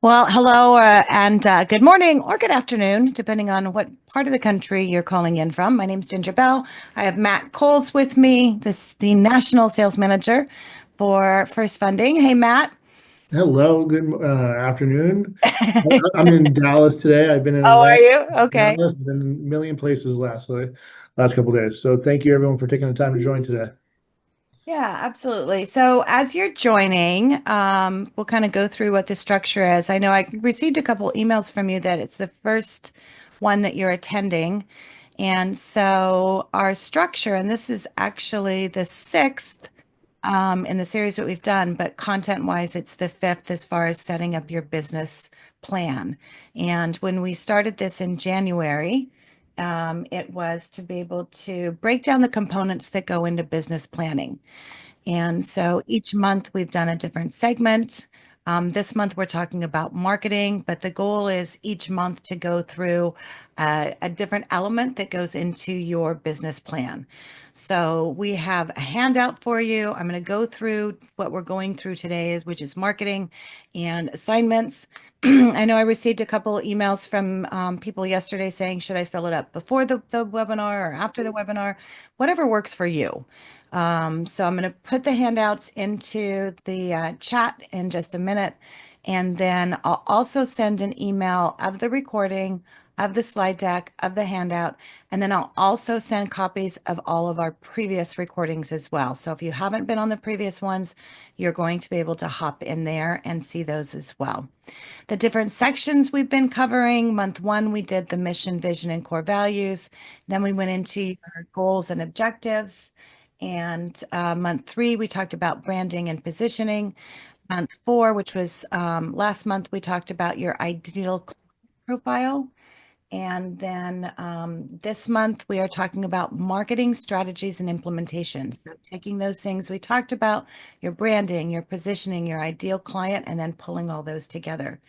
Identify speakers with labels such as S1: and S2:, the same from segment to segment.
S1: Well, hello and good morning or good afternoon, depending on what part of the country you're calling in from. My name's Ginger Bell. I have Matt Coles with me, the National Sales Manager for FirstFunding. Hey, Matt.
S2: Hello, good afternoon. I'm in Dallas today. I've been in
S1: Oh, are
S2: Atlanta,
S1: you? Okay.
S2: Dallas, been in a million places last couple of days. So thank you everyone for taking the time to join today.
S1: Yeah, absolutely. So as you're joining, we'll kind of go through what the structure is. I know I received a couple emails from you that it's the first one that you're attending. And so our structure, and this is actually the sixth in the series that we've done, but content-wise, it's the fifth as far as setting up your business plan. And when we started this in January, it was to be able to break down the components that go into business planning. And so each month we've done a different segment. This month we're talking about marketing, but the goal is each month to go through a different element that goes into your business plan. So we have a handout for you. I'm going to go through what we're going through today, which is marketing and assignments. I know I received a couple of emails from people yesterday saying, should I fill it up before the webinar or after the webinar? Whatever works for you. So I'm going to put the handouts into the chat in just a minute. And then I'll also send an email of the recording, of the slide deck, of the handout. And then I'll also send copies of all of our previous recordings as well. So if you haven't been on the previous ones, you're going to be able to hop in there and see those as well. The different sections we've been covering. Month one, we did the mission, vision, and core values. Then we went into your goals and objectives. And month three, we talked about branding and positioning. Month four, which was last month, we talked about your ideal client profile. And then this month, we are talking about marketing strategies and implementation. So taking those things we talked about, your branding, your positioning, your ideal client, and then pulling all those together.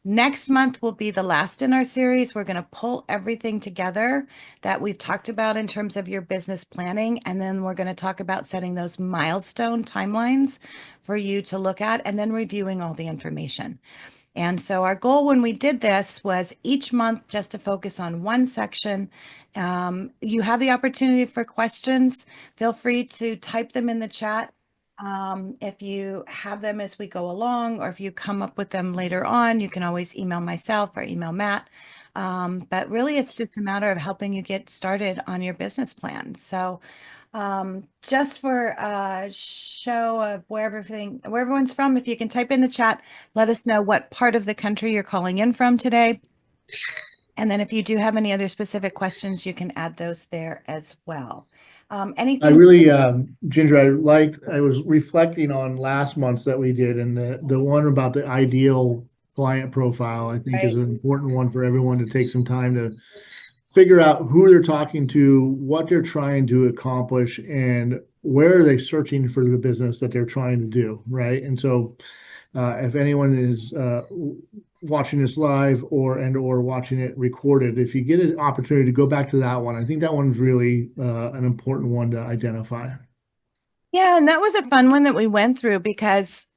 S1: Next month will be the last in our series. We're going to pull everything together that we've talked about in terms of your business planning. And then we're going to talk about setting those milestone timelines for you to look at and then reviewing all the information. And so our goal when we did this was each month just to focus on one section. You have the opportunity for questions. Feel free to type them in the chat. If you have them as we go along, or if you come up with them later on, you can always email myself or email Matt. But really, it's just a matter of helping you get started on your business plan. So just for a show of where everyone's from, if you can type in the chat, let us know what part of the country you're calling in from today. And then if you do have any other specific questions, you can add those there as well.
S2: I
S1: Anything?
S2: really, Ginger, I was reflecting on last month's that we did, and the one about the ideal client profile, I think is
S1: Right.
S2: an important one for everyone to take some time to figure out who they're talking to, what they're trying to accomplish, and where are they searching for the business that they're trying to do, right? And so if anyone is watching this live or watching it recorded, if you get an opportunity to go back to that one, I think that one's really an important one to identify.
S1: Yeah, and that was a fun one that we went through because,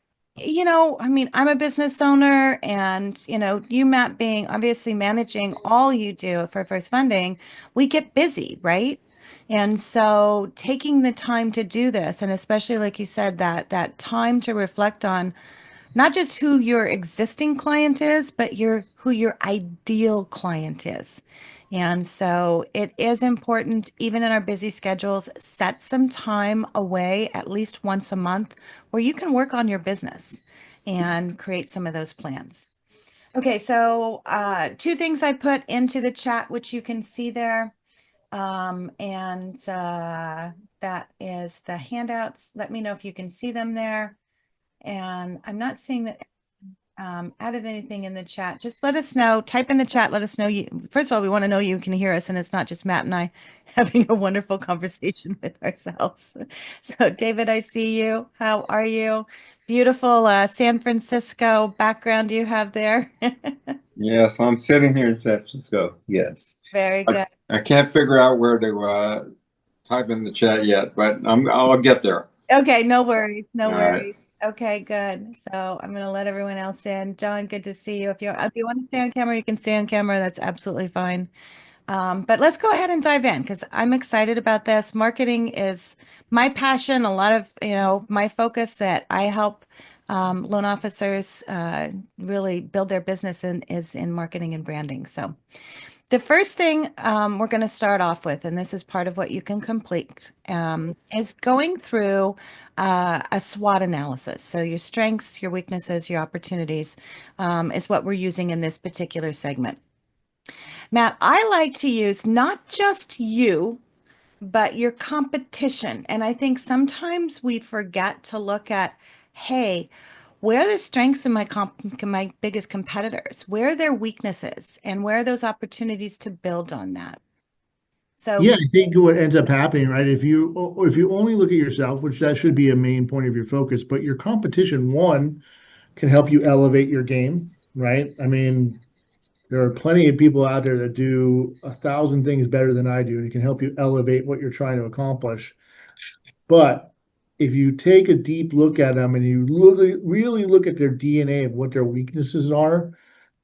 S1: I mean, I'm a business owner and, you, Matt, being obviously managing all you do for First Funding, we get busy, right? And so taking the time to do this, and especially like you said, that time to reflect on not just who your existing client is, but who your ideal client is. And so it is important, even in our busy schedules, set some time away at least once a month where you can work on your business and create some of those plans. Okay, so two things I put into the chat, which you can see there. And that is the handouts. Let me know if you can see them there. And I'm not seeing that added anything in the chat. Just let us know. Type in the chat. Let us know you. First of all, we want to know you can hear us, and it's not just Matt and I having a wonderful conversation with ourselves. So, David, I see you. How are you? Beautiful San Francisco background you have there.
S3: Yes, I'm sitting here in San Francisco. Yes.
S1: Very
S3: I,
S1: good.
S3: I can't figure out where to type in the chat yet, but I'll get there.
S1: Okay, no worries. No
S3: All right.
S1: worries. Okay, good. So I'm going to let everyone else in. John, good to see you. If you want to stay on camera, you can stay on camera. That's absolutely fine. But let's go ahead and dive in because I'm excited about this. Marketing is my passion. A lot of, my focus that I help loan officers really build their business in is in marketing and branding. So the first thing we're going to start off with, and this is part of what you can complete, is going through a SWOT analysis. So your strengths, your weaknesses, your opportunities is what we're using in this particular segment. Matt, I like to use not just you, but your competition. And I think sometimes we forget to look at, hey, where are the strengths of my biggest competitors? Where are their weaknesses? And where are those opportunities to build on that?
S2: Yeah,
S1: So,
S2: I think what ends up happening, right? If you only look at yourself, which that should be a main point of your focus, but your competition, one, can help you elevate your game, right? I mean, there are plenty of people out there that do 1,000 things better than I do, and it can help you elevate what you're trying to accomplish. But if you take a deep look at them and you really look at their DNA of what their weaknesses are,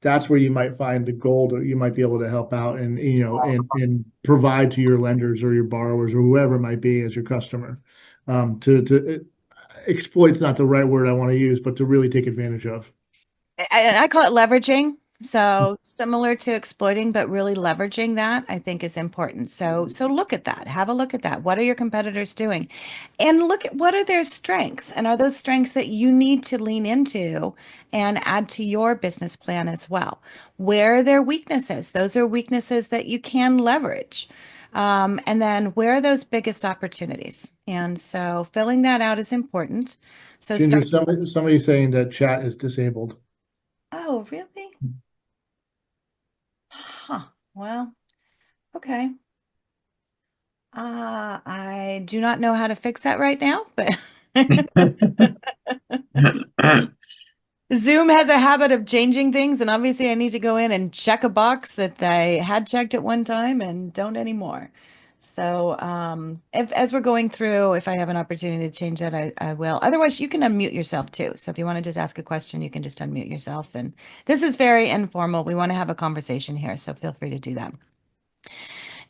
S2: that's where you might find the gold that you might be able to help out and and provide to your lenders or your borrowers or whoever it might be as your customer. To exploit's not the right word I want to use, but to really take advantage of.
S1: I call it leveraging. So similar to exploiting, but really leveraging that I think is important. So look at that. Have a look at that. What are your competitors doing? And look at what are their strengths? And are those strengths that you need to lean into and add to your business plan as well? Where are their weaknesses? Those are weaknesses that you can leverage. And then where are those biggest opportunities? And so filling that out is important. So
S2: Ginger,
S1: start.
S2: somebody saying that chat is disabled.
S1: Oh, really? Huh. Well, okay. I do not know how to fix that right now, but Zoom has a habit of changing things, and obviously I need to go in and check a box that I had checked at one time and don't anymore. So, if as we're going through, if I have an opportunity to change that, I will. Otherwise, you can unmute yourself too. So if you want to just ask a question, you can just unmute yourself. And this is very informal. We want to have a conversation here, so feel free to do that.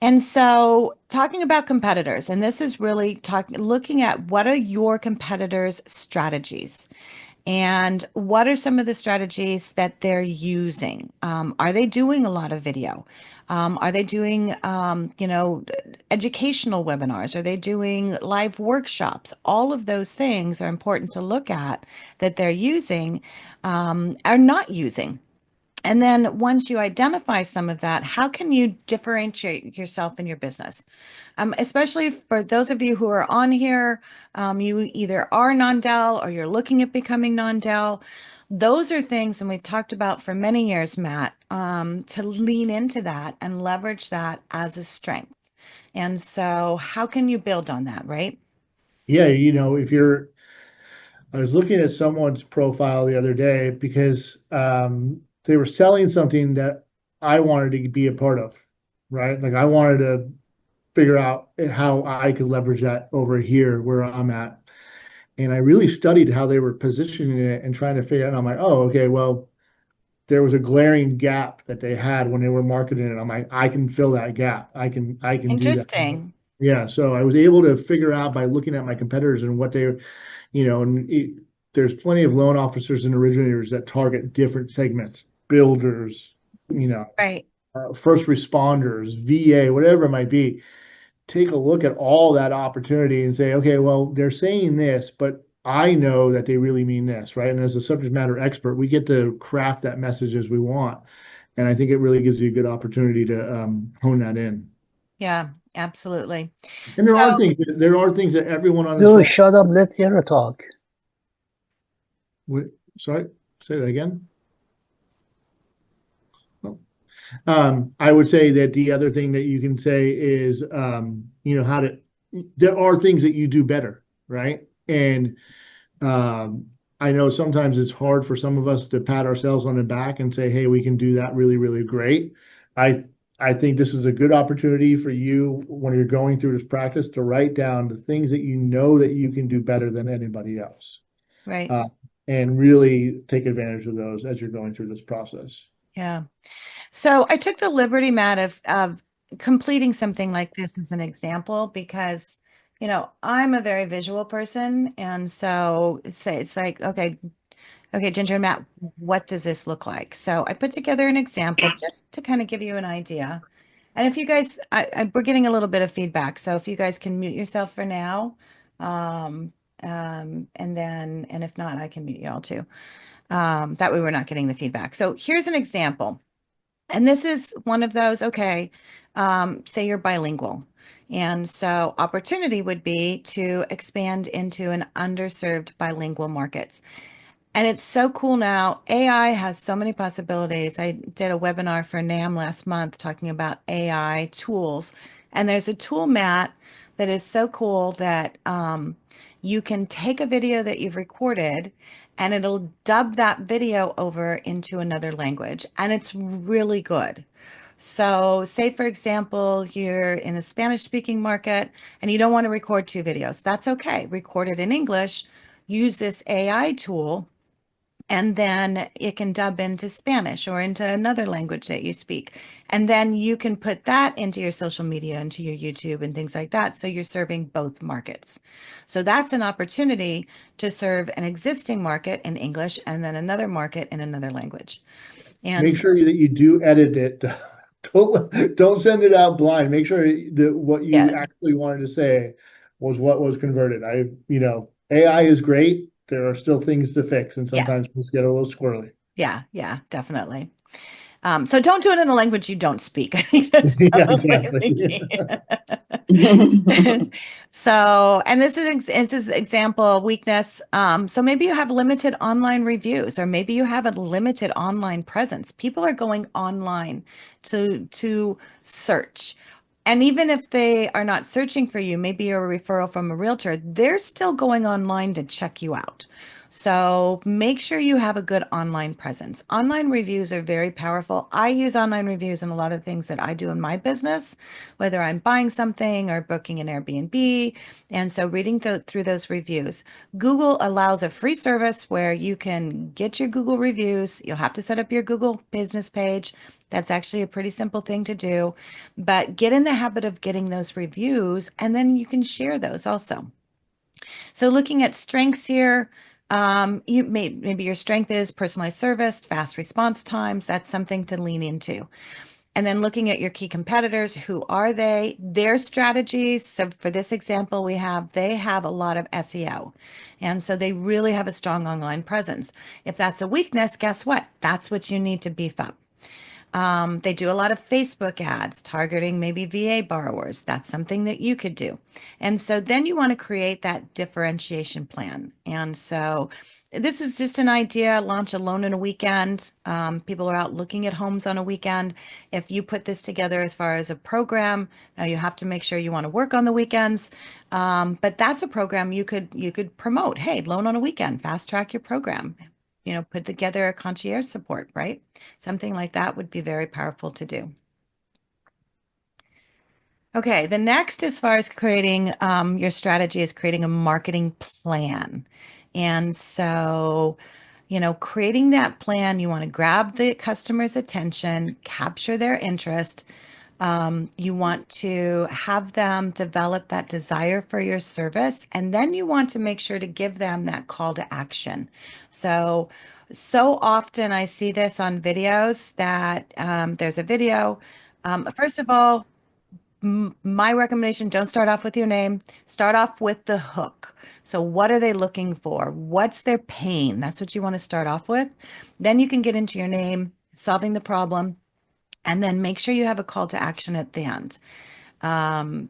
S1: And so, talking about competitors, and this is really looking at what are your competitors' strategies and what are some of the strategies that they're using? Are they doing a lot of video? Are they doing, educational webinars? Are they doing live workshops? All of those things are important to look at that they're using, are not using. And then once you identify some of that, how can you differentiate yourself in your business? Especially for those of you who are on here, you either are non-Del or you're looking at becoming non-Del. Those are things, and we've talked about for many years, Matt, to lean into that and leverage that as a strength. And so, how can you build on that, right?
S2: Yeah, if I was looking at someone's profile the other day because they were selling something that I wanted to be a part of, right? Like I wanted to figure out how I could leverage that over here where I'm at. And I really studied how they were positioning it and trying to figure out. I'm like, oh, okay, well, there was a glaring gap that they had when they were marketing it. I'm like, I can fill that gap. I can do that.
S1: Interesting.
S2: Yeah. So I was able to figure out by looking at my competitors and what they, there's plenty of loan officers and originators that target different segments, builders, you know,
S1: Right.
S2: first responders, VA, whatever it might be. Take a look at all that opportunity and say, okay, well, they're saying this, but I know that they really mean this, right? And as a subject matter expert, we get to craft that message as we want. And I think it really gives you a good opportunity to hone that in.
S1: Yeah, absolutely.
S2: And
S1: So,
S2: there are things that everyone on this
S4: You
S2: phone.
S4: shut up, let Hera talk.
S2: Sorry, say that again. Oh. I would say that the other thing that you can say is, there are things that you do better, right? And I know sometimes it's hard for some of us to pat ourselves on the back and say, hey, we can do that really, really great. I I think this is a good opportunity for you when you're going through this practice to write down the things that you know that you can do better than anybody else.
S1: Right.
S2: and really take advantage of those as you're going through this process.
S1: Yeah. So I took the liberty, Matt, of completing something like this as an example because, I'm a very visual person. And so it's like, okay, Ginger and Matt, what does this look like? So I put together an example just to kind of give you an idea. And if you guys, we're getting a little bit of feedback. So if you guys can mute yourself for now, um, and if not, I can mute y'all too. That way we're not getting the feedback. So here's an example. And this is one of those, okay, say you're bilingual. And so opportunity would be to expand into an underserved bilingual markets. And it's so cool now. AI has so many possibilities. I did a webinar for NAM last month talking about AI tools. And there's a tool, Matt, that is so cool that you can take a video that you've recorded and it'll dub that video over into another language. And it's really good. So, say for example, you're in a Spanish speaking market and you don't want to record two videos. That's okay. Record it in English. Use this AI tool and then it can dub into Spanish or into another language that you speak. And then you can put that into your social media, into your YouTube and things like that. So you're serving both markets. So that's an opportunity to serve an existing market in English and then another market in another language. And
S2: Make sure that you do edit it. Don't send it out blind. Make sure that what you
S1: yeah,
S2: actually wanted to say was what was converted. AI is great. There are still things to fix, and
S1: yes.
S2: sometimes things get a little squirrely.
S1: Yeah, definitely. So don't do it in a language you don't speak. I think that's
S2: Yeah,
S1: probably
S2: exactly.
S1: the key. So, and this is example weakness. So maybe you have limited online reviews, or maybe you have a limited online presence. People are going online to search. And even if they are not searching for you, maybe you're a referral from a realtor, they're still going online to check you out. So make sure you have a good online presence. Online reviews are very powerful. I use online reviews in a lot of things that I do in my business, whether I'm buying something or booking an Airbnb. And so reading through those reviews. Google allows a free service where you can get your Google reviews. You'll have to set up your Google business page. That's actually a pretty simple thing to do, but get in the habit of getting those reviews and then you can share those also. So looking at strengths here, maybe your strength is personalized service, fast response times. That's something to lean into. And then looking at your key competitors, who are they? Their strategies. So for this example, they have a lot of SEO. And so they really have a strong online presence. If that's a weakness, guess what? That's what you need to beef up. They do a lot of Facebook ads targeting maybe VA borrowers. That's something that you could do. And so then you want to create that differentiation plan. And so this is just an idea, launch a loan in a weekend. People are out looking at homes on a weekend. If you put this together as far as a program, now you have to make sure you want to work on the weekends. But that's a program you could promote. Hey, loan on a weekend, fast track your program. Put together a concierge support, right? Something like that would be very powerful to do. Okay, the next, as far as creating your strategy, is creating a marketing plan. And so, creating that plan, you want to grab the customer's attention, capture their interest. You want to have them develop that desire for your service, and then you want to make sure to give them that call to action. So often I see this on videos that there's a video. First of all, my recommendation, don't start off with your name. Start off with the hook. So what are they looking for? What's their pain? That's what you want to start off with. Then you can get into your name, solving the problem, and then make sure you have a call to action at the end.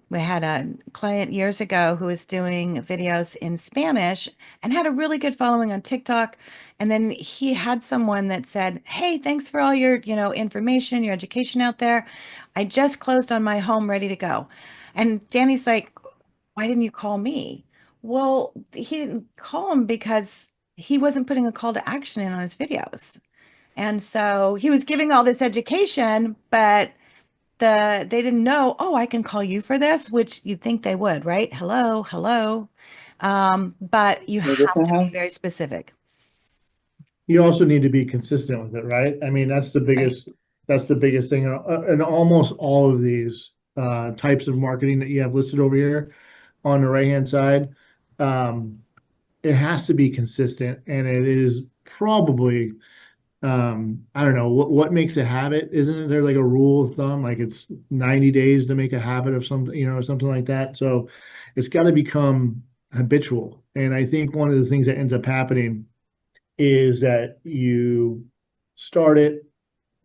S1: We had a client years ago who was doing videos in Spanish and had a really good following on TikTok. And then he had someone that said, "Hey, thanks for all your, information, your education out there. I just closed on my home, ready to go." And Danny's like, "Why didn't you call me?" Well, he didn't call him because he wasn't putting a call to action in on his videos. And so he was giving all this education, but they didn't know, oh, I can call you for this, which you'd think they would, right? Hello, hello. But you
S4: Maybe
S1: have to be very specific,
S2: You also need to be consistent with it, right? I mean,
S1: right?
S2: that's the biggest thing. And almost all of these types of marketing that you have listed over here on the right-hand side, um, it has to be consistent, and it is probably I don't know what makes a habit. Isn't there like a rule of thumb, like it's 90 days to make a habit of something, something like that. So it's got to become habitual. And I think one of the things that ends up happening is that you start it,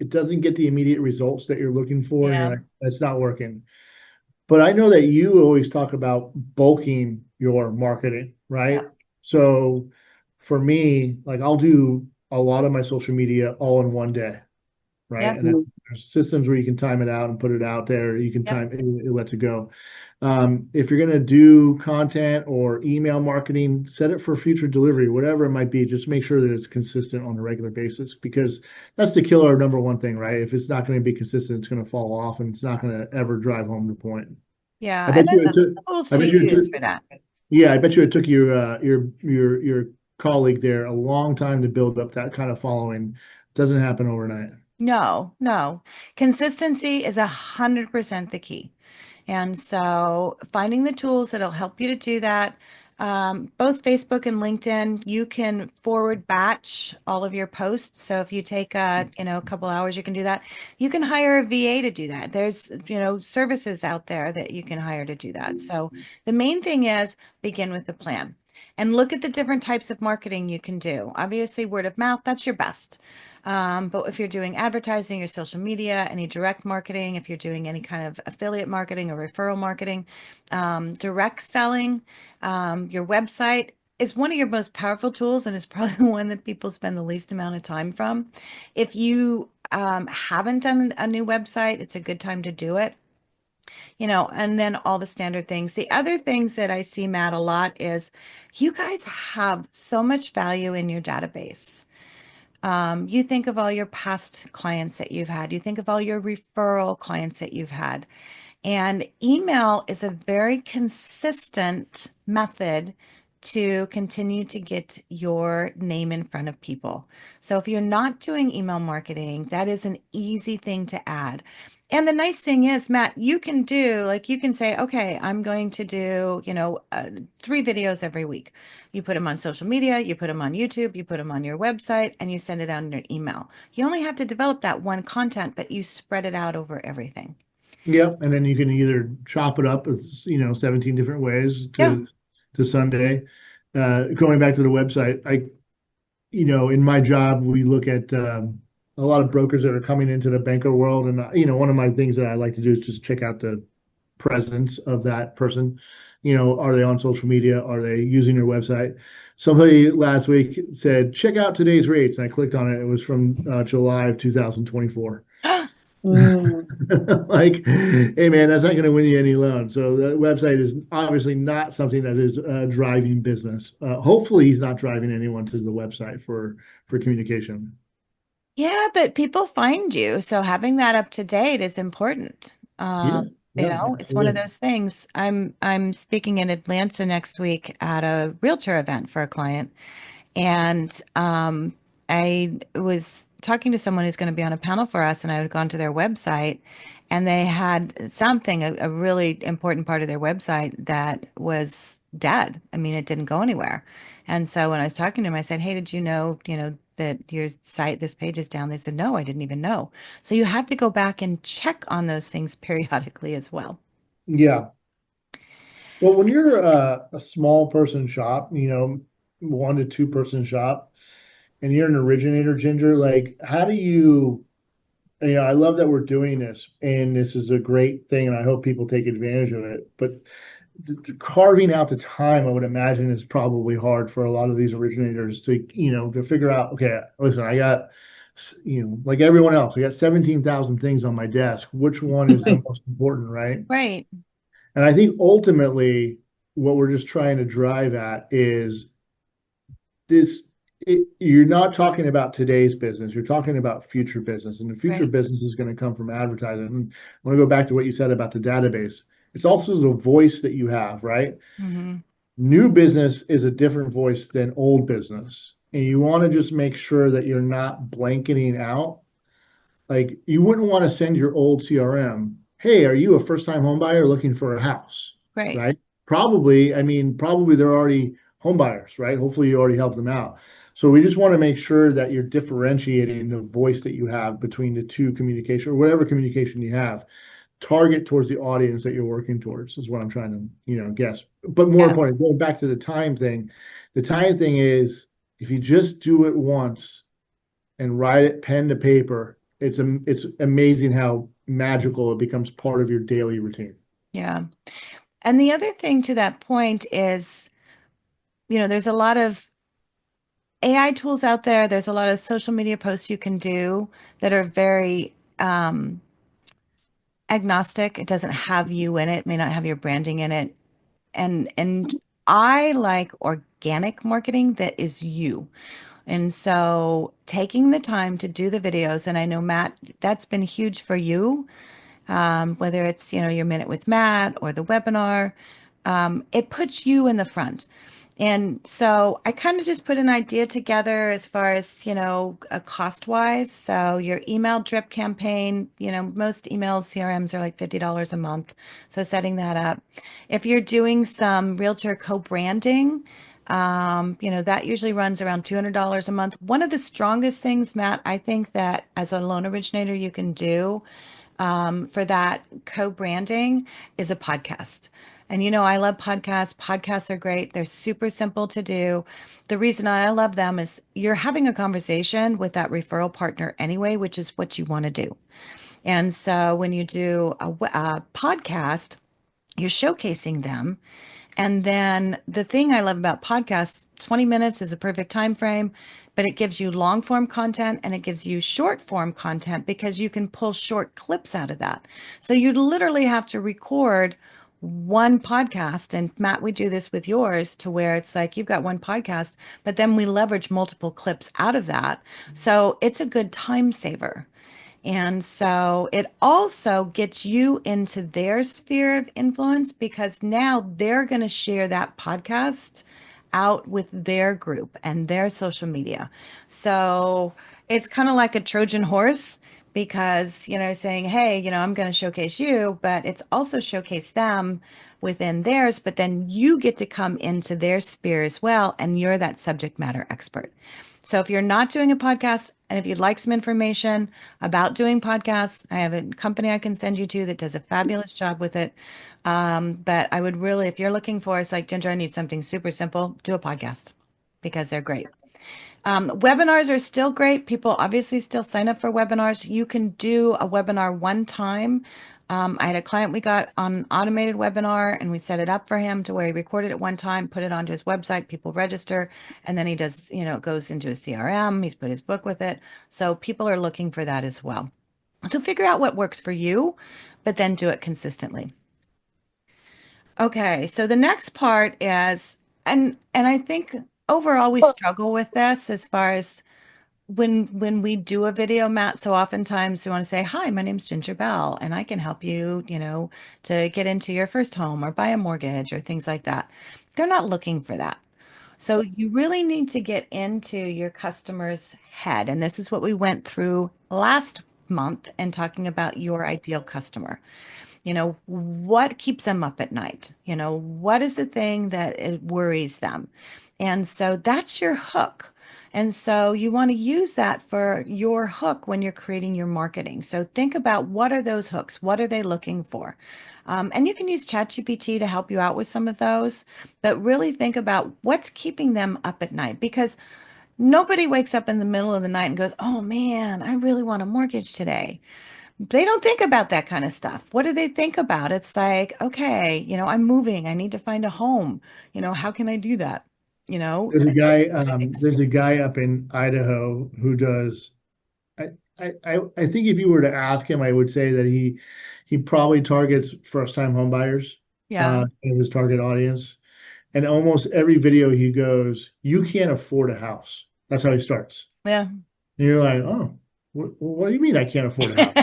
S2: it doesn't get the immediate results that you're looking for, and you're
S1: Yeah.
S2: like, that's not working. But I know that you always talk about bulking your marketing,
S1: Yeah.
S2: right? So for me, like I'll do a lot of my social media all in one day, right?
S1: Yep.
S2: And then there's systems where you can time it out and put it out there. You can
S1: Yep.
S2: time it lets it go. If you're going to do content or email marketing, set it for future delivery, whatever it might be. Just make sure that it's consistent on a regular basis because that's the killer number one thing, right? If it's not going to be consistent, it's going to fall off and it's not going to ever drive home the point.
S1: Yeah.
S2: I
S1: And
S2: bet you
S1: there's
S2: it took.
S1: tools
S2: I
S1: to
S2: bet you it
S1: use
S2: took.
S1: for that.
S2: Yeah, I bet you it took your colleague there a long time to build up that kind of following. Doesn't happen overnight.
S1: No, no. Consistency is 100% the key. And so finding the tools that'll help you to do that, both Facebook and LinkedIn, you can forward batch all of your posts. So if you take a couple hours, you can do that. You can hire a VA to do that. There's, services out there that you can hire to do that. So the main thing is begin with the plan and look at the different types of marketing you can do. Obviously, word of mouth, that's your best. But if you're doing advertising or social media, any direct marketing, if you're doing any kind of affiliate marketing or referral marketing, direct selling, your website is one of your most powerful tools and is probably the one that people spend the least amount of time from. If you haven't done a new website, it's a good time to do it. And then all the standard things. The other things that I see, Matt, a lot is you guys have so much value in your database. You think of all your past clients that you've had, you think of all your referral clients that you've had. And email is a very consistent method to continue to get your name in front of people. So if you're not doing email marketing, that is an easy thing to add. And the nice thing is, Matt, you can do like you can say, okay, I'm going to do, 3 videos every week. You put them on social media, you put them on YouTube, you put them on your website, and you send it out in your email. You only have to develop that one content, but you spread it out over everything.
S2: Yep, and then you can either chop it up as 17 different ways
S1: Yeah.
S2: to Sunday. Going back to the website, in my job we look at a lot of brokers that are coming into the banker world, and one of my things that I like to do is just check out the presence of that person. Are they on social media? Are they using their website? Somebody last week said, check out today's rates. And I clicked on it. It was from July of 2024.
S4: Mm.
S2: Like, hey man, that's not going to win you any loans. So the website is obviously not something that is driving business. Hopefully, he's not driving anyone to the website for communication.
S1: Yeah, but people find you, so having that up to date is important.
S2: Yeah, yeah,
S1: It's one of
S2: absolutely.
S1: those things. I'm speaking in Atlanta next week at a realtor event for a client, and I was talking to someone who's going to be on a panel for us, and I had gone to their website, and they had something, a really important part of their website that was dead. I mean, it didn't go anywhere. And so when I was talking to him, I said, "Hey, did you know, that your site, this page is down?" They said, "No, I didn't even know." So you have to go back and check on those things periodically as well.
S2: Yeah. Well, when you're a small person shop, 1 to 2 person shop, and you're an originator, Ginger, like, how do you, I love that we're doing this, and this is a great thing, and I hope people take advantage of it. But carving out the time, I would imagine, is probably hard for a lot of these originators to figure out, okay, listen, I got, like everyone else, I got 17,000 things on my desk. Which one is the
S1: Right.
S2: most important, right?
S1: Right.
S2: And I think ultimately, what we're just trying to drive at is this. You're not talking about today's business. You're talking about future business, and the future
S1: Right.
S2: business is going to come from advertising. And I want to go back to what you said about the database. It's also the voice that you have, right?
S1: Hmm.
S2: New business is a different voice than old business. And you want to just make sure that you're not blanketing out. Like you wouldn't want to send your old CRM, hey, are you a first-time home buyer looking for a house?
S1: Right.
S2: Right? Probably, I mean, probably they're already home buyers, right? Hopefully you already helped them out. So we just want to make sure that you're differentiating the voice that you have between the two communication or whatever communication you have. Target towards the audience that you're working towards is what I'm trying to, guess. But more
S1: Yeah.
S2: importantly, going back to the time thing is if you just do it once and write it pen to paper, it's amazing how magical it becomes part of your daily routine.
S1: Yeah. And the other thing to that point is, there's a lot of AI tools out there. There's a lot of social media posts you can do that are very agnostic. It doesn't have you in it, may not have your branding in it. And I like organic marketing that is you. And so taking the time to do the videos, and I know Matt, that's been huge for you, whether it's, your minute with Matt or the webinar, it puts you in the front. And so I kind of just put an idea together as far as, a cost wise. So your email drip campaign, most emails, CRMs are like $50 a month. So setting that up. If you're doing some realtor co-branding, that usually runs around $200 a month. One of the strongest things, Matt, I think that as a loan originator you can do for that co-branding is a podcast. And I love podcasts. Podcasts are great. They're super simple to do. The reason I love them is you're having a conversation with that referral partner anyway, which is what you want to do. And so when you do a podcast, you're showcasing them. And then the thing I love about podcasts, 20 minutes is a perfect time frame, but it gives you long form content and it gives you short form content because you can pull short clips out of that. So you literally have to record one podcast. And Matt, we do this with yours to where it's like you've got one podcast, but then we leverage multiple clips out of that. So it's a good time saver. And so it also gets you into their sphere of influence because now they're going to share that podcast out with their group and their social media. So it's kind of like a Trojan horse because, saying, hey, I'm going to showcase you, but it's also showcase them within theirs, but then you get to come into their sphere as well. And you're that subject matter expert. So if you're not doing a podcast and if you'd like some information about doing podcasts, I have a company I can send you to that does a fabulous job with it. But I would really, if you're looking for, it's like, Ginger, I need something super simple, do a podcast because they're great. Webinars are still great. People obviously still sign up for webinars. You can do a webinar one time. I had a client we got on an automated webinar and we set it up for him to where he recorded it one time, put it onto his website, people register, and then he does, it goes into a CRM. He's put his book with it. So people are looking for that as well. So figure out what works for you, but then do it consistently. Okay, so the next part is, and I think overall we struggle with this as far as when we do a video, Matt, so oftentimes we want to say, hi, my name's Ginger Bell, and I can help you, to get into your first home or buy a mortgage or things like that. They're not looking for that. So you really need to get into your customer's head. And this is what we went through last month and talking about your ideal customer. What keeps them up at night? What is the thing that it worries them? And so that's your hook. And so you want to use that for your hook when you're creating your marketing. So think about what are those hooks? What are they looking for? And you can use ChatGPT to help you out with some of those, but really think about what's keeping them up at night because nobody wakes up in the middle of the night and goes, oh man, I really want a mortgage today. They don't think about that kind of stuff. What do they think about? It's like, okay, I'm moving. I need to find a home. How can I do that?
S2: There's a
S1: Those
S2: guy,
S1: kinds of things.
S2: there's a guy up in Idaho who does. I think if you were to ask him, I would say that he probably targets first-time home buyers
S1: Yeah.
S2: in his target audience. And almost every video he goes, you can't afford a house. That's how he starts.
S1: Yeah.
S2: And you're like, oh, what do you mean I can't afford a house?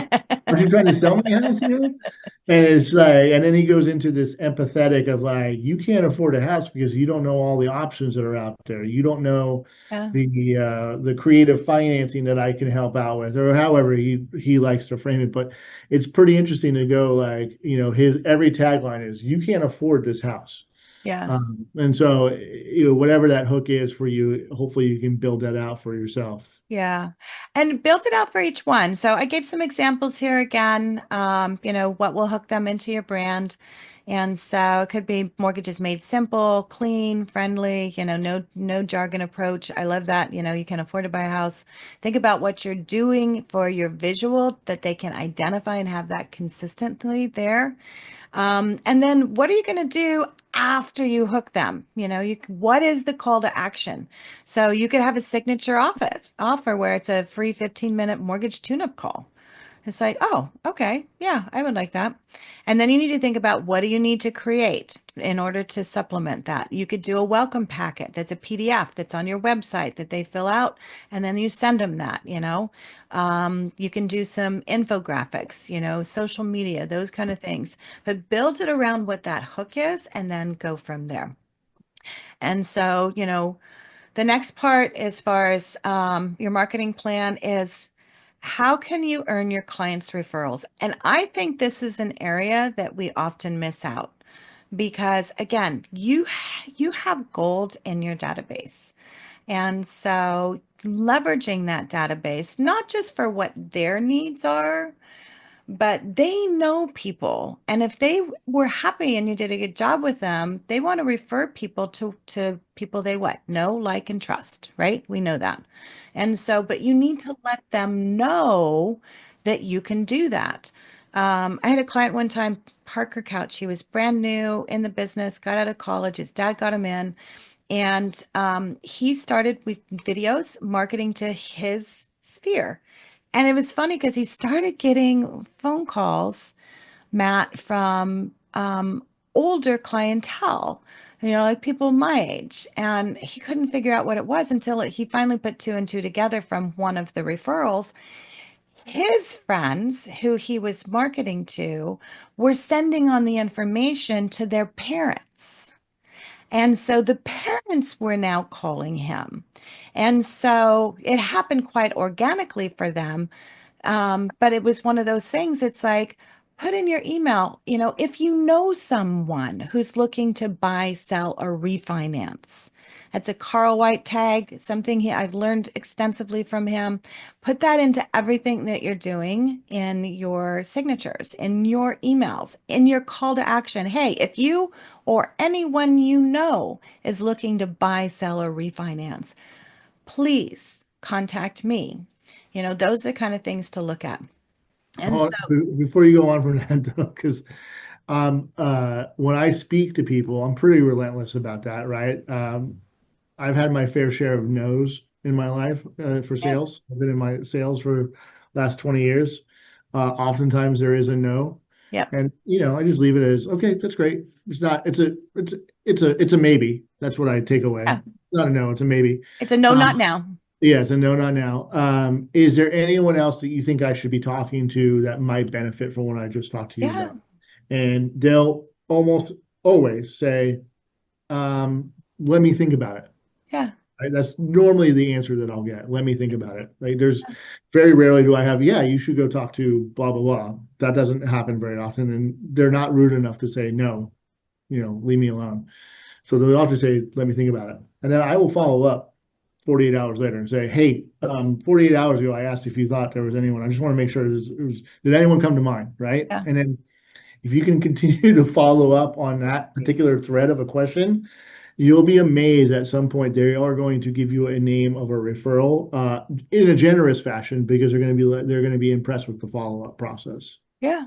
S2: aren't you trying to sell me a house, And it's like, and then he goes into this empathetic of like, you can't afford a house because you don't know all the options that are out there. You don't know
S1: Yeah.
S2: the creative financing that I can help out with, or however he likes to frame it. But it's pretty interesting to go like, his every tagline is, you can't afford this house.
S1: Yeah.
S2: And so, whatever that hook is for you, hopefully you can build that out for yourself.
S1: Yeah. And build it out for each one. So I gave some examples here again, what will hook them into your brand. And so it could be mortgages made simple, clean, friendly, no jargon approach. I love that. You can afford to buy a house. Think about what you're doing for your visual that they can identify and have that consistently there. And then what are you going to do after you hook them? What is the call to action? So you could have a signature offer where it's a free 15-minute mortgage tune-up call. It's like, oh, okay. Yeah, I would like that. And then you need to think about what do you need to create in order to supplement that. You could do a welcome packet that's a PDF that's on your website that they fill out, and then you send them that. You can do some infographics, social media, those kind of things, but build it around what that hook is and then go from there. And so, the next part as far as your marketing plan is how can you earn your clients' referrals? And I think this is an area that we often miss out because again, you have gold in your database. And so leveraging that database, not just for what their needs are, but they know people. And if they were happy and you did a good job with them, they want to refer people to people they what? Know, like, and trust, right? We know that. And so, but you need to let them know that you can do that. I had a client one time, Parker Couch. He was brand new in the business, got out of college. His dad got him in. And he started with videos marketing to his sphere. And it was funny because he started getting phone calls, Matt, from older clientele, like people my age. And he couldn't figure out what it was until he finally put two and two together from one of the referrals. His friends, who he was marketing to, were sending on the information to their parents. And so the parents were now calling him. And so it happened quite organically for them. But it was one of those things. It's like, put in your email, if you know someone who's looking to buy, sell, or refinance. That's a Carl White tag, something I've learned extensively from him. Put that into everything that you're doing in your signatures, in your emails, in your call to action. Hey, if you or anyone you know is looking to buy, sell, or refinance, please contact me. Those are the kind of things to look at. And so,
S2: Before you go on from that, though, because when I speak to people, I'm pretty relentless about that, right? I've had my fair share of no's in my life for
S1: yeah,
S2: sales. I've been in my sales for last 20 years. Oftentimes there is a no,
S1: yep,
S2: and I just leave it as okay. That's great. It's not. It's a maybe. That's what I take away.
S1: yeah.
S2: It's not a no. It's a maybe.
S1: It's a no,
S2: Um,
S1: not now.
S2: Yes, and no, not now. Is there anyone else that you think I should be talking to that might benefit from what I just talked to you
S1: Yeah,
S2: about? And they'll almost always say, let me think about it.
S1: yeah,
S2: Right? That's normally the answer that I'll get. Let me think about it. Like there's very rarely do I have, yeah, you should go talk to blah, blah, blah. That doesn't happen very often. And they're not rude enough to say, no, leave me alone. So they'll often say, let me think about it. And then I will follow up 48 hours later and say, hey, 48 hours ago, I asked if you thought there was anyone. I just want to make sure did anyone come to mind, right?
S1: yeah,
S2: And then if you can continue to follow up on that particular thread of a question, you'll be amazed at some point they are going to give you a name of a referral in a generous fashion because they're going to be impressed with the follow-up process.
S1: yeah.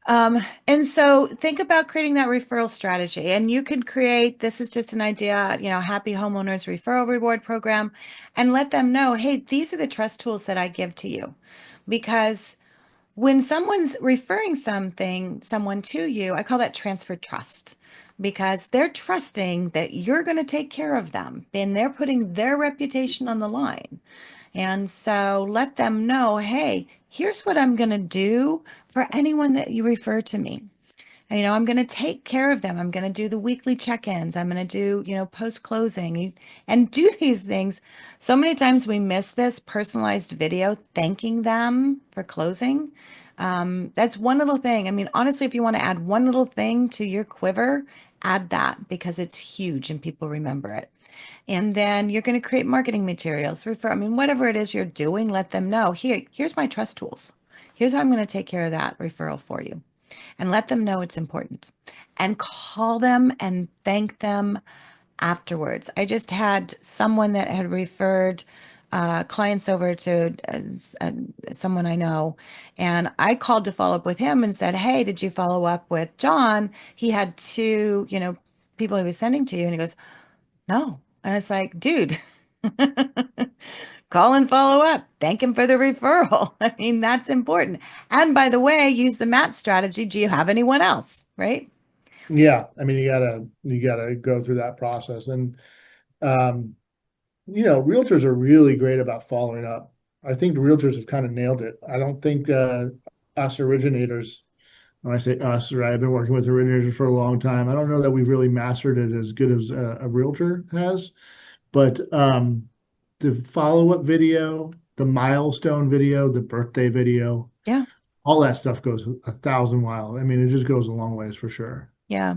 S1: And so think about creating that referral strategy. And you can create, this is just an idea, Happy Homeowners Referral Reward Program, and let them know, hey, these are the trust tools that I give to you. Because when someone's referring someone to you, I call that transfer trust because they're trusting that you're going to take care of them and they're putting their reputation on the line. And so let them know, hey, here's what I'm going to do for anyone that you refer to me. And, I'm going to take care of them. I'm going to do the weekly check-ins. I'm going to do, post-closing and do these things. So many times we miss this personalized video thanking them for closing. That's one little thing. I mean, honestly, if you want to add one little thing to your quiver, add that because it's huge and people remember it. And then you're going to create marketing materials, whatever it is you're doing, let them know, here's my trust tools. Here's how I'm going to take care of that referral for you. And let them know it's important. And call them and thank them afterwards. I just had someone that had referred clients over to someone I know, and I called to follow up with him and said, "Hey, did you follow up with John? He had two, people he was sending to you." And he goes, "No." And it's like, dude, call and follow up. Thank him for the referral. I mean, that's important. And by the way, use the Matt strategy. Do you have anyone else? Right?
S2: Yeah, I mean, you gotta go through that process, and um, realtors are really great about following up. I think the realtors have kind of nailed it. I don't think us originators, when I say us, right, I've been working with originators for a long time. I don't know that we've really mastered it as good as a realtor has, but the follow-up video, the milestone video, the birthday video,
S1: Yeah.
S2: all that stuff goes 1,000 miles. I mean, it just goes a long ways for sure.
S1: Yeah.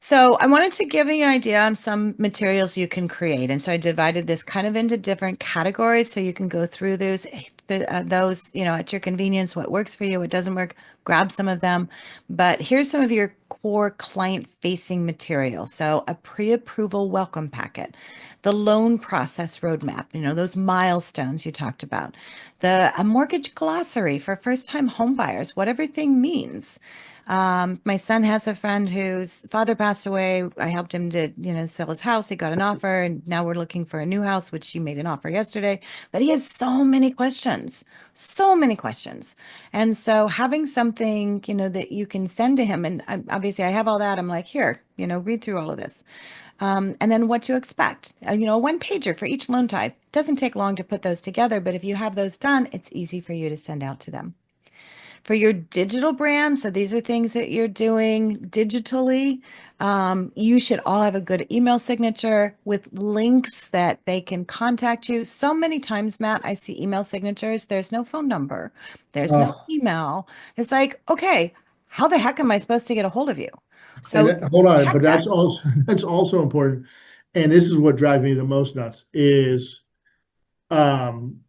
S1: So I wanted to give you an idea on some materials you can create. And so I divided this kind of into different categories so you can go through those, at your convenience, what works for you, what doesn't work, grab some of them. But here's some of your core client-facing material. So a pre-approval welcome packet, the loan process roadmap, those milestones you talked about, a mortgage glossary for first-time home buyers, what everything means. My son has a friend whose father passed away. I helped him to, sell his house. He got an offer, and now we're looking for a new house, which he made an offer yesterday. But he has so many questions, so many questions. And so having something, that you can send to him, and obviously I have all that. I'm like, here, read through all of this. And then what to expect, a one pager for each loan type. Doesn't take long to put those together, but if you have those done, it's easy for you to send out to them. For your digital brand, so these are things that you're doing digitally. You should all have a good email signature with links that they can contact you. So many times, Matt, I see email signatures. There's no phone number. There's no
S2: Oh,
S1: email. It's like, okay, how the heck am I supposed to get a hold of you?
S2: and
S1: So
S2: hold on,
S1: check
S2: but
S1: that.
S2: that's also that's also important. And this is what drives me the most nuts is um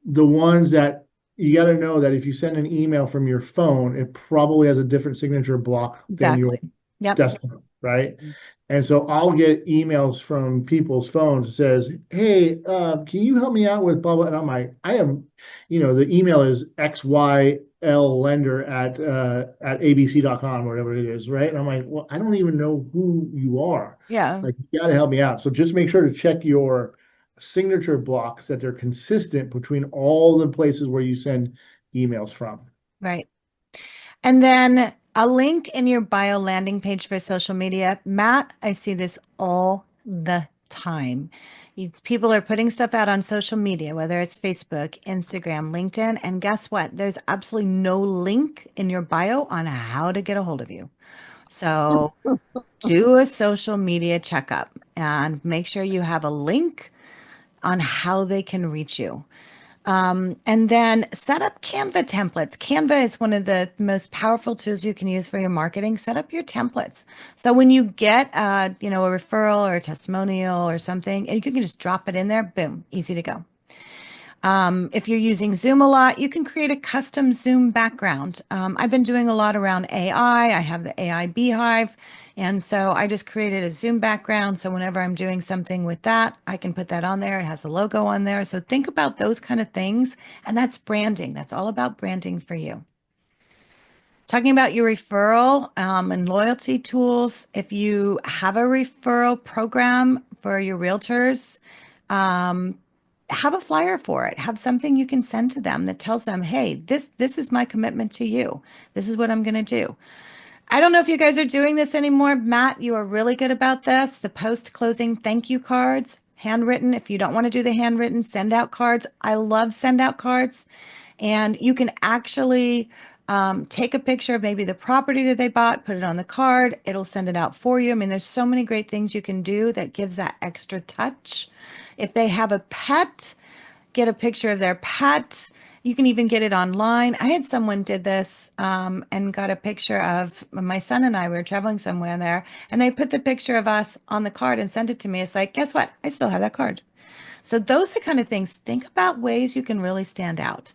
S2: the ones that you got to know that if you send an email from your phone, it probably has a different signature block than your
S1: Exactly. Yep.
S2: desktop, right? And so I'll get emails from people's phones that says, "Hey, can you help me out with blah blah?" And I'm like, I am, the email is XYL lender at abc.com, whatever it is, right? And I'm like, well, I don't even know who you are.
S1: Yeah.
S2: Like, you got to help me out. So just make sure to check your signature blocks that they're consistent between all the places where you send emails from.
S1: Right. And then a link in your bio landing page for social media. Matt, I see this all the time. People are putting stuff out on social media, whether it's Facebook, Instagram, LinkedIn. And guess what? There's absolutely no link in your bio on how to get a hold of you. So do a social media checkup and make sure you have a link on how they can reach you. And then set up Canva templates. Canva is one of the most powerful tools you can use for your marketing. Set up your templates. So when you get, a referral or a testimonial or something, and you can just drop it in there, boom, easy to go. If you're using Zoom a lot, you can create a custom Zoom background. I've been doing a lot around AI. I have the AI Beehive. And so I just created a Zoom background. So whenever I'm doing something with that, I can put that on there. It has a logo on there. So think about those kind of things. And that's branding. That's all about branding for you. Talking about your referral and loyalty tools, if you have a referral program for your realtors, have a flyer for it. Have something you can send to them that tells them, hey, this is my commitment to you. This is what I'm going to do. I don't know if you guys are doing this anymore. Matt, you are really good about this. The post-closing thank you cards. Handwritten, if you don't want to do the handwritten, send out cards. I love send out cards. And you can actually take a picture of maybe the property that they bought, put it on the card. It'll send it out for you. I mean, there's so many great things you can do that gives that extra touch. If they have a pet, get a picture of their pet. You can even get it online. I had someone did this and got a picture of my son and I. We were traveling somewhere there, and they put the picture of us on the card and sent it to me. It's like, guess what? I still have that card. So those are kind of things. Think about ways you can really stand out.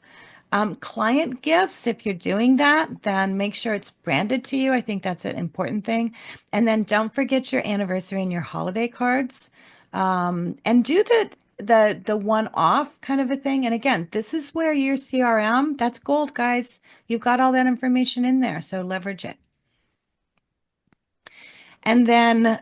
S1: Client gifts, if you're doing that, then make sure it's branded to you. I think that's an important thing. And then don't forget your anniversary and your holiday cards. And do the one-off kind of a thing. And again, this is where your CRM, that's gold, guys. You've got all that information in there, so leverage it. And then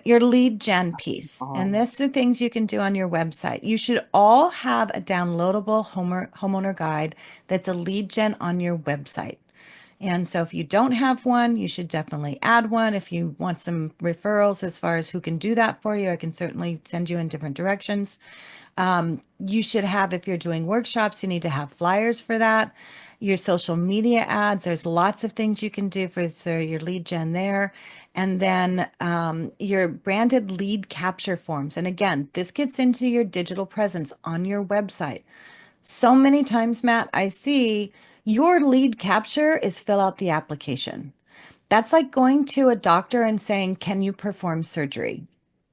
S1: your lead gen piece. And this is the things you can do on your website. You should all have a downloadable homeowner guide that's a lead gen on your website. And so if you don't have one, you should definitely add one. If you want some referrals as far as who can do that for you, I can certainly send you in different directions. You should have, if you're doing workshops, you need to have flyers for that. Your social media ads, there's lots of things you can do for your lead gen there. And then your branded lead capture forms. And again, this gets into your digital presence on your website. So many times, Matt, I see your lead capture is fill out the application. That's like going to a doctor and saying, can you perform surgery?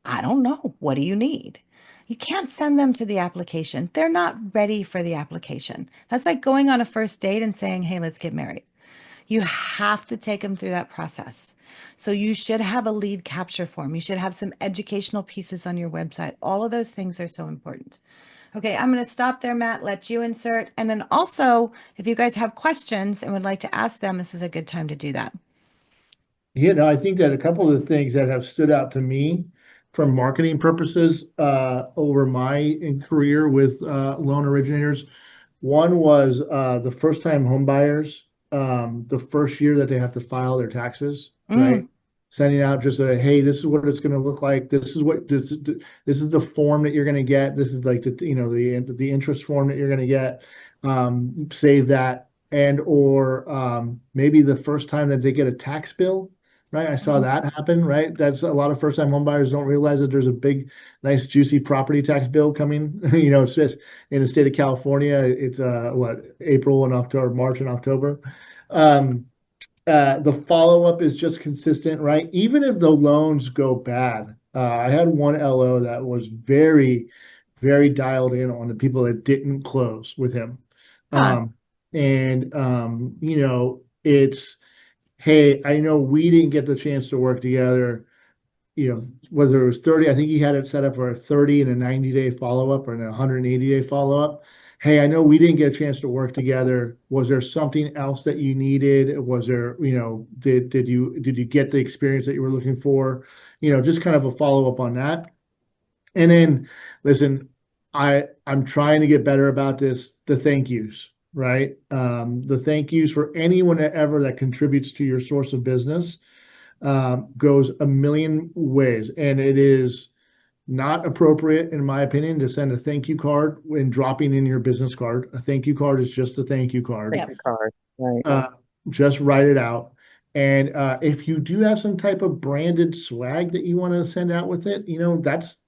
S1: I don't know. What do you need? You can't send them to the application. They're not ready for the application. That's like going on a first date and saying, hey, let's get married. You have to take them through that process. So you should have a lead capture form. You should have some educational pieces on your website. All of those things are so important. Okay, I'm going to stop there, Matt, let you insert. And then also, if you guys have questions and would like to ask them, this is a good time to do that.
S2: I think that a couple of the things that have stood out to me from marketing purposes over my career with loan originators, one was the first-time home buyers, the first year that they have to file their taxes, right? Sending out just a, hey, this is what it's going to look like. This is the form that you're going to get. This is like the interest form that you're going to get. Save that, and or maybe the first time that they get a tax bill. Right, I saw that happen. Right, that's a lot of first-time home buyers don't realize that there's a big, nice, juicy property tax bill coming. It's just in the state of California. It's April and October, March and October. The follow-up is just consistent, right? Even if the loans go bad, I had one LO that was very, very dialed in on the people that didn't close with him. It's, hey, I know we didn't get the chance to work together, whether it was 30, I think he had it set up for a 30 and a 90-day follow-up or a 180-day follow-up. Hey, I know we didn't get a chance to work together. Was there something else that you needed? Was there, did you get the experience that you were looking for? Just kind of a follow-up on that. And then, listen, I'm trying to get better about this, the thank yous, right? The thank yous for anyone ever that contributes to your source of business goes a million ways. And it is not appropriate, in my opinion, to send a thank you card when dropping in your business card. A thank you card is just a thank you card.
S4: Thank you card. Right.
S2: Just write it out. And if you do have some type of branded swag that you want to send out with it,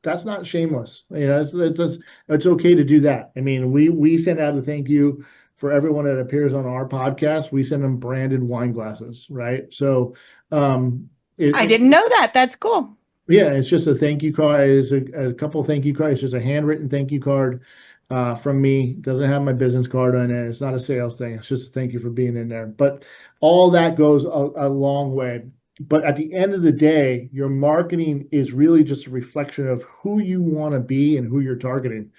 S2: that's not shameless. It's okay to do that. I mean, we send out a thank you for everyone that appears on our podcast. We send them branded wine glasses, right? So
S1: I didn't know that. That's cool.
S2: Yeah, it's just a thank you card. It's a couple of thank you cards. It's just a handwritten thank you card from me. Doesn't have my business card on it. It's not a sales thing. It's just a thank you for being in there. But all that goes a long way. But at the end of the day, your marketing is really just a reflection of who you want to be and who you're targeting.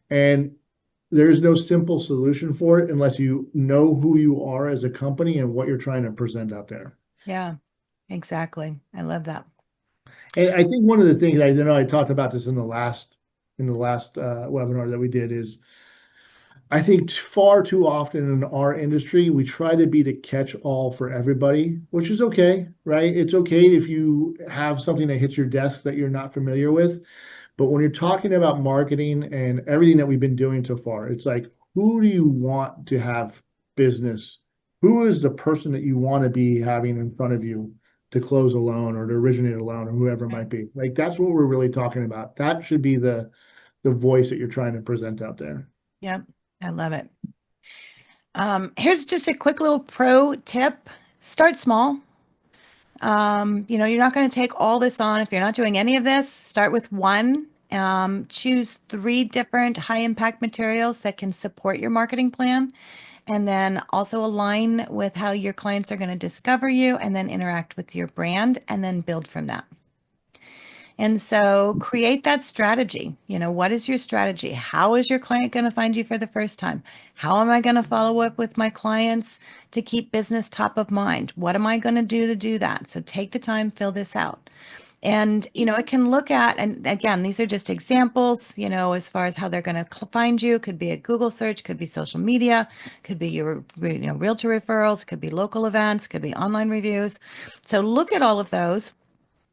S2: And there's no simple solution for it unless you know who you are as a company and what you're trying to present out there.
S1: Yeah, exactly. I love that.
S2: And I think one of the things I talked about this in the last webinar that we did is I think far too often in our industry we try to be the catch all for everybody, which is okay, right? It's okay if you have something that hits your desk that you're not familiar with, But when you're talking about marketing and everything that we've been doing so far, it's like, who do you want to have business? Who is the person that you want to be having in front of you to close a loan or to originate a loan or whoever it might be? Like that's what we're really talking about. That should be the voice that you're trying to present out there.
S1: Yep, I love it. Here's just a quick little pro tip. Start small. You're not going to take all this on if you're not doing any of this. Start with one. Choose 3 different high impact materials that can support your marketing plan. And then also align with how your clients are going to discover you and then interact with your brand and then build from that. And so create that strategy. What is your strategy? How is your client going to find you for the first time? How am I going to follow up with my clients to keep business top of mind? What am I going to do that? So take the time, fill this out. And, it can look at, and again, these are just examples, as far as how they're going to find you. Could be a Google search, could be social media, could be your, realtor referrals, could be local events, could be online reviews. So look at all of those.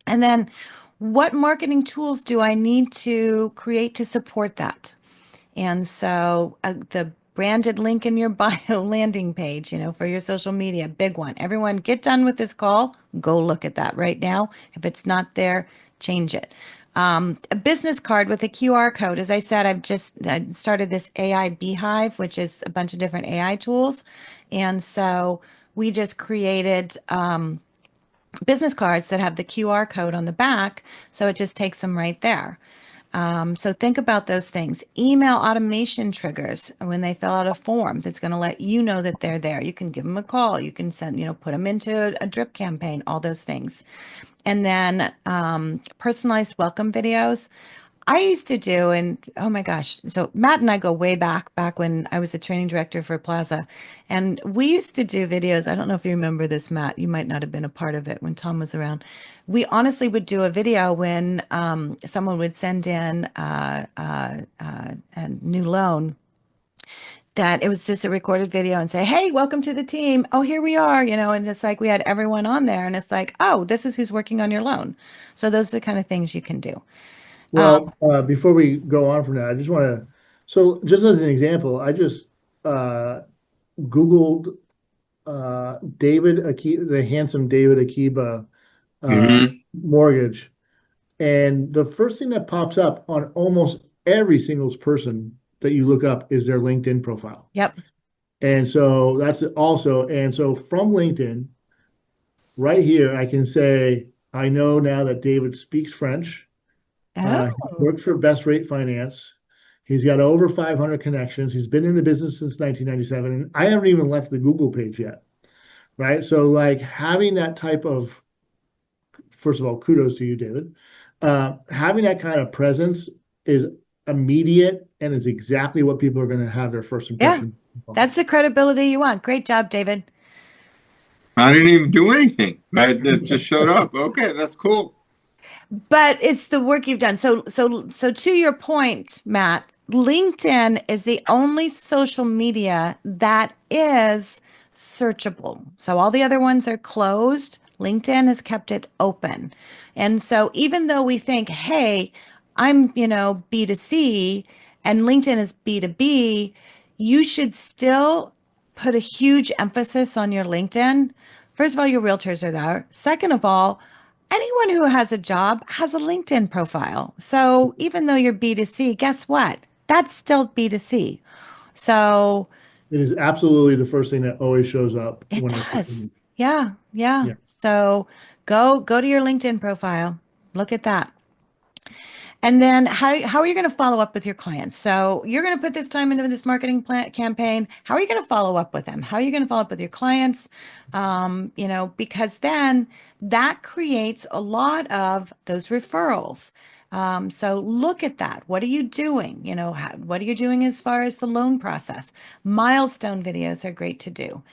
S1: And then what marketing tools do I need to create to support that? And so the branded link in your bio landing page, for your social media, big one. Everyone get done with this call. Go look at that right now. If it's not there, change it. A business card with a QR code. As I said, I started this AI beehive, which is a bunch of different AI tools. And so we just created business cards that have the QR code on the back. So it just takes them right there. So think about those things. Email automation triggers when they fill out a form that's going to let you know that they're there. You can give them a call. You can send, put them into a drip campaign, all those things. And then personalized welcome videos. I used to do, and oh my gosh, so Matt and I go way back when I was the training director for Plaza. And we used to do videos. I don't know if you remember this, Matt. You might not have been a part of it when Tom was around. We honestly would do a video when someone would send in a new loan, that it was just a recorded video and say, hey, welcome to the team. Oh, here we are, and it's like we had everyone on there. And it's like, oh, this is who's working on your loan. So those are the kind of things you can do.
S2: Well, before we go on from that, I just want to, so just as an example, I just Googled David Akiba, the handsome David Akiba mortgage. And the first thing that pops up on almost every single person that you look up is their LinkedIn profile.
S1: Yep.
S2: And so that's also, and so from LinkedIn, right here, I can say, I know now that David speaks French. He works for Best Rate Finance. He's got over 500 connections. He's been in the business since 1997. And I haven't even left the Google page yet. Right. So like having that type of, first of all, kudos to you, David. Having that kind of presence is immediate and is exactly what people are going to have their first impression.
S1: Yeah, that's the credibility you want. Great job, David.
S3: I didn't even do anything. It just showed up. Okay, that's cool.
S1: But it's the work you've done. So to your point, Matt, LinkedIn is the only social media that is searchable. So all the other ones are closed. LinkedIn has kept it open. And so even though we think, hey, I'm, B2C and LinkedIn is B2B, you should still put a huge emphasis on your LinkedIn. First of all, your realtors are there. Second of all, anyone who has a job has a LinkedIn profile. So even though you're B2C, guess what? That's still B2C. So
S2: it is absolutely the first thing that always shows up.
S1: It does. Yeah. So go to your LinkedIn profile. Look at that. And then how are you going to follow up with your clients? So you're going to put this time into this marketing campaign. How are you going to follow up with them? How are you going to follow up with your clients? Because then that creates a lot of those referrals. So look at that. What are you doing? What are you doing as far as the loan process? Milestone videos are great to do.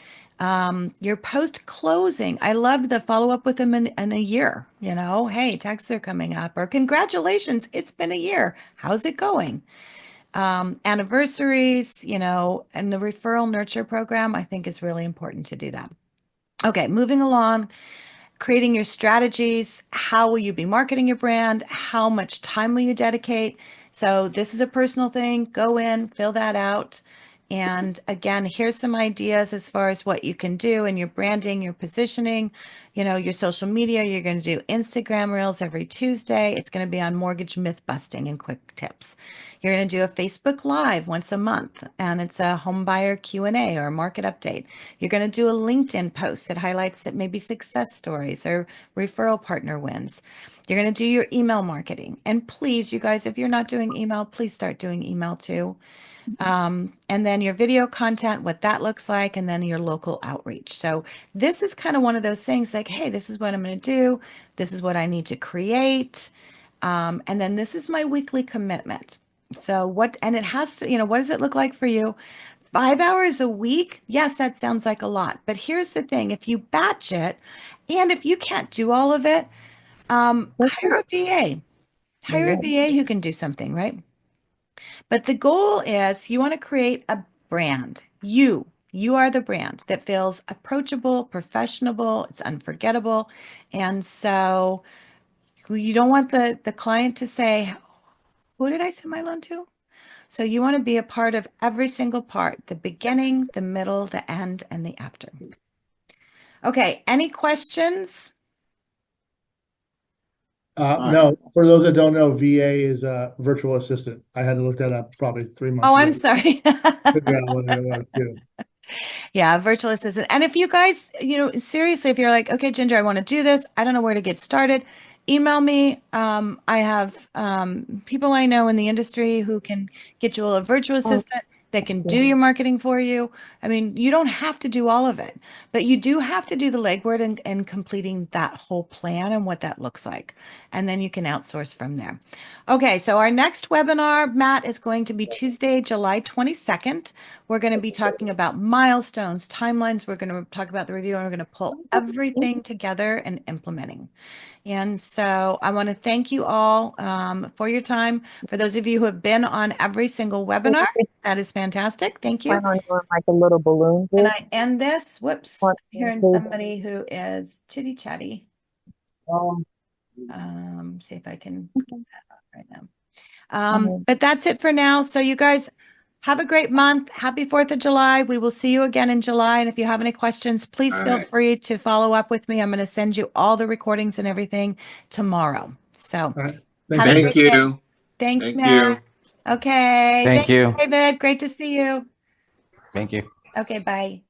S1: Your post closing. I love the follow up with them in a year. Hey, taxes are coming up, or congratulations, it's been a year. How's it going? Anniversaries, and the referral nurture program, I think is really important to do that. Okay, moving along. creating your strategies. How will you be marketing your brand? How much time will you dedicate? So this is a personal thing. Go in, fill that out. And again, here's some ideas as far as what you can do in your branding, your positioning, your social media. You're going to do Instagram Reels every Tuesday. It's going to be on mortgage myth busting and quick tips. You're going to do a Facebook Live once a month, and it's a home buyer Q&A or a market update. You're going to do a LinkedIn post that highlights maybe success stories or referral partner wins. You're going to do your email marketing. And please, you guys, if you're not doing email, please start doing email too. And then your video content, what that looks like, and then your local outreach. So this is kind of one of those things like, hey, this is what I'm going to do. This is what I need to create. And then this is my weekly commitment. So and it has to, what does it look like for you? 5 hours a week? Yes, that sounds like a lot. But here's the thing, if you batch it, and if you can't do all of it, hire a VA. Hire a VA who can do something, right? But the goal is you want to create a brand. You are the brand that feels approachable, professional, it's unforgettable. And so you don't want the client to say, who did I send my loan to? So you want to be a part of every single part, the beginning, the middle, the end, and the after. Okay, any questions?
S2: No, for those that don't know, VA is a virtual assistant. I had to look that up probably 3 months
S1: Oh,
S2: ago.
S1: I'm sorry.
S2: Figure out what it was too.
S1: Yeah, virtual assistant. And if you guys, seriously, if you're like, okay, Ginger, I want to do this, I don't know where to get started, email me. I have people I know in the industry who can get you a virtual assistant that can do your marketing for you. I mean, you don't have to do all of it, but you do have to do the legwork and completing that whole plan and what that looks like. And then you can outsource from there. Okay, so our next webinar, Matt, is going to be Tuesday, July 22nd. We're going to be talking about milestones, timelines. We're going to talk about the review, and we're going to pull everything together and implementing. And so I want to thank you all for your time. For those of you who have been on every single webinar, that is fantastic. Thank you.
S4: Plan on doing like a little balloon
S1: Can
S4: bit.
S1: I end this? Whoops.
S4: What-
S1: Hearing somebody who is chitty chatty.
S4: Um,
S1: See if I can get that up right now. But that's it for now. So you guys have a great month. Happy 4th of July. We will see you again in July. And if you have any questions, please feel free to follow up with me. I'm going to send you all the recordings and everything tomorrow. So
S2: All right.
S1: have a
S3: Thank
S1: great day.
S3: you.
S1: Thanks,
S3: Thank
S1: Matt.
S3: you.
S1: Okay.
S5: Thank
S1: Thanks,
S5: you.
S1: David. Great to see you.
S5: Thank you.
S1: Okay, bye.